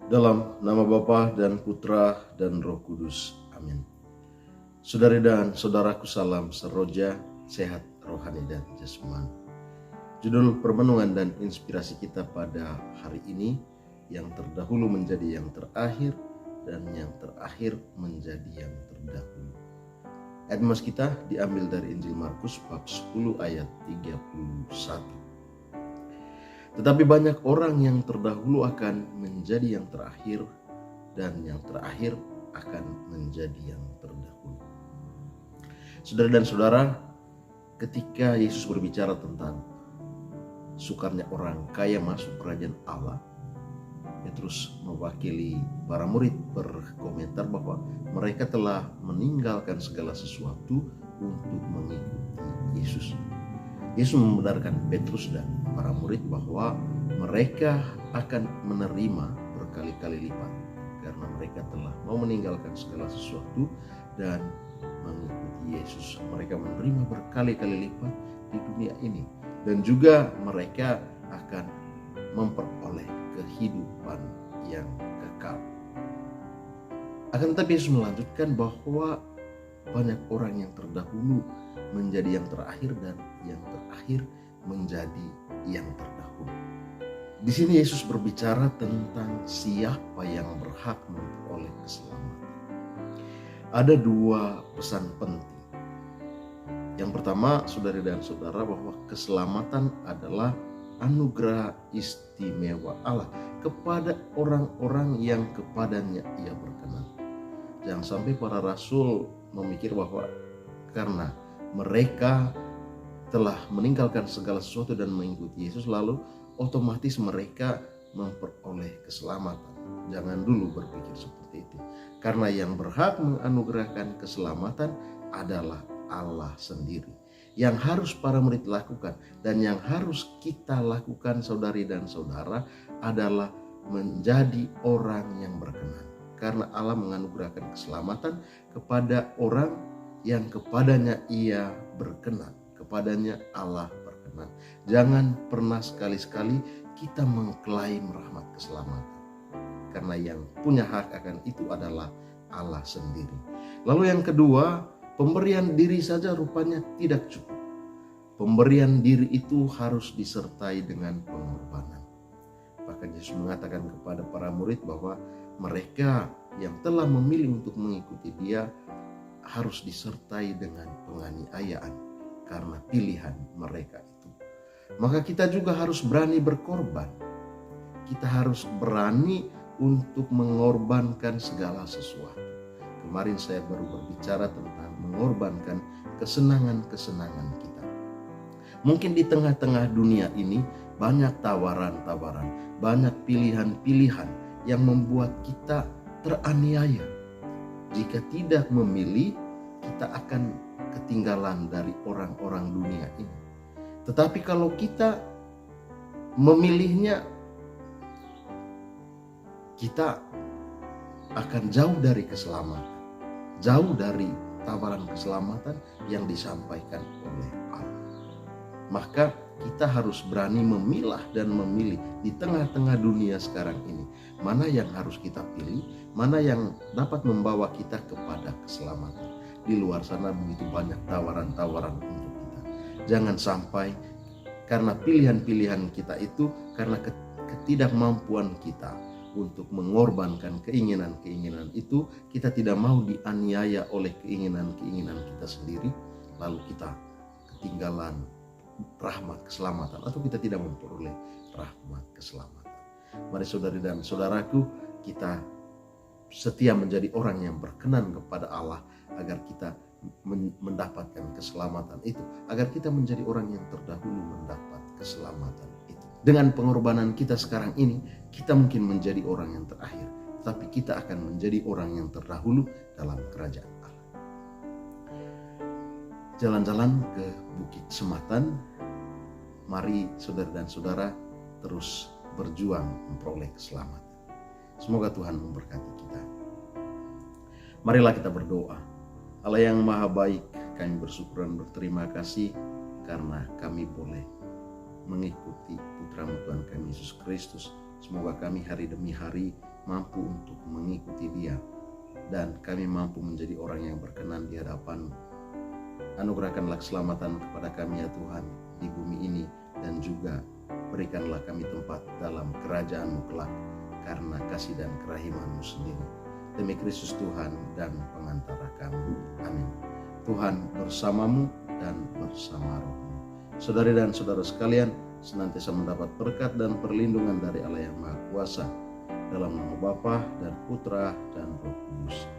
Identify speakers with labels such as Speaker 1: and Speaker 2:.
Speaker 1: Dalam nama Bapa dan Putra dan Roh Kudus. Amin. Saudari dan saudaraku, salam seroja, sehat rohani dan jasmani. Judul permenungan dan inspirasi kita pada hari ini, yang terdahulu menjadi yang terakhir dan yang terakhir menjadi yang terdahulu. Ayat mas kita diambil dari Injil Markus bab 10 ayat 31. Tetapi banyak orang yang terdahulu akan menjadi yang terakhir, dan yang terakhir akan menjadi yang terdahulu. Saudara dan saudara, ketika Yesus berbicara tentang sukarnya orang kaya masuk kerajaan Allah, dia terus mewakili para murid berkomentar bahwa mereka telah meninggalkan segala sesuatu untuk mengikuti Yesus. Yesus membenarkan Petrus dan para murid bahwa mereka akan menerima berkali-kali lipat karena mereka telah mau meninggalkan segala sesuatu dan mengikuti Yesus. Mereka menerima berkali-kali lipat di dunia ini, dan juga mereka akan memperoleh kehidupan yang kekal. Akan tetapi Yesus melanjutkan bahwa banyak orang yang terdahulu menjadi yang terakhir, dan yang terakhir menjadi yang terdahulu. Di sini Yesus berbicara tentang siapa yang berhak memperoleh keselamatan. Ada dua pesan penting. Yang pertama, saudari dan saudara, bahwa keselamatan adalah anugerah istimewa Allah kepada orang-orang yang kepadanya Ia berkenan. Jangan sampai para rasul memikir bahwa karena mereka telah meninggalkan segala sesuatu dan mengikuti Yesus, lalu otomatis mereka memperoleh keselamatan. Jangan dulu berpikir seperti itu. Karena yang berhak menganugerahkan keselamatan adalah Allah sendiri. Yang harus para murid lakukan dan yang harus kita lakukan, saudari dan saudara, adalah menjadi orang yang berkenan. Karena Allah menganugerahkan keselamatan kepada orang yang kepadanya Ia berkenan, kepadanya Allah berkenan. Jangan pernah sekali-sekali kita mengklaim rahmat keselamatan, karena yang punya hak akan itu adalah Allah sendiri. Lalu yang kedua, pemberian diri saja rupanya tidak cukup. Pemberian diri itu harus disertai dengan pengorbanan. Bahkan Yesus mengatakan kepada para murid bahwa mereka yang telah memilih untuk mengikuti Dia harus disertai dengan penganiayaan karena pilihan mereka itu. Maka kita juga harus berani berkorban. Kita harus berani untuk mengorbankan segala sesuatu. Kemarin saya baru berbicara tentang mengorbankan kesenangan-kesenangan kita. Mungkin di tengah-tengah dunia ini banyak tawaran-tawaran, banyak pilihan-pilihan yang membuat kita teraniaya. Jika tidak memilih, kita akan ketinggalan dari orang-orang dunia ini. Tetapi kalau kita memilihnya, kita akan jauh dari keselamatan, jauh dari tawaran keselamatan yang disampaikan oleh Allah. Maka kita harus berani memilah dan memilih di tengah-tengah dunia sekarang ini, mana yang harus kita pilih, mana yang dapat membawa kita kepada keselamatan. Di luar sana begitu banyak tawaran-tawaran untuk kita. Jangan sampai karena pilihan-pilihan kita itu, karena ketidakmampuan kita untuk mengorbankan keinginan-keinginan itu, kita tidak mau dianiaya oleh keinginan-keinginan kita sendiri, lalu kita ketinggalan rahmat keselamatan, atau kita tidak memperoleh rahmat keselamatan. Mari saudari dan saudaraku, kita setia menjadi orang yang berkenan kepada Allah, agar kita mendapatkan keselamatan itu, agar kita menjadi orang yang terdahulu mendapat keselamatan itu. Dengan pengorbanan kita sekarang ini, kita mungkin menjadi orang yang terakhir, tapi kita akan menjadi orang yang terdahulu dalam kerajaan Allah. Jalan-jalan ke Bukit Sematan, mari saudara dan saudara terus berjuang memperoleh keselamatan. Semoga Tuhan memberkati kita. Marilah kita berdoa. Allah yang maha baik, kami bersyukur dan berterima kasih karena kami boleh mengikuti putra Tuhan kami Yesus Kristus. Semoga kami hari demi hari mampu untuk mengikuti Dia, dan kami mampu menjadi orang yang berkenan di hadapan-Mu. Anugerahkanlah keselamatan kepada kami ya Tuhan di bumi ini, dan juga berikanlah kami tempat dalam kerajaan-Mu kelak karena kasih dan kerahiman-Mu sendiri. Demi Kristus Tuhan dan pengantara kami. Amin. Tuhan bersamamu dan bersama rohmu. Saudari dan saudara sekalian, senantiasa mendapat berkat dan perlindungan dari Allah yang Maha Kuasa, dalam nama Bapa dan Putra dan Roh Kudus.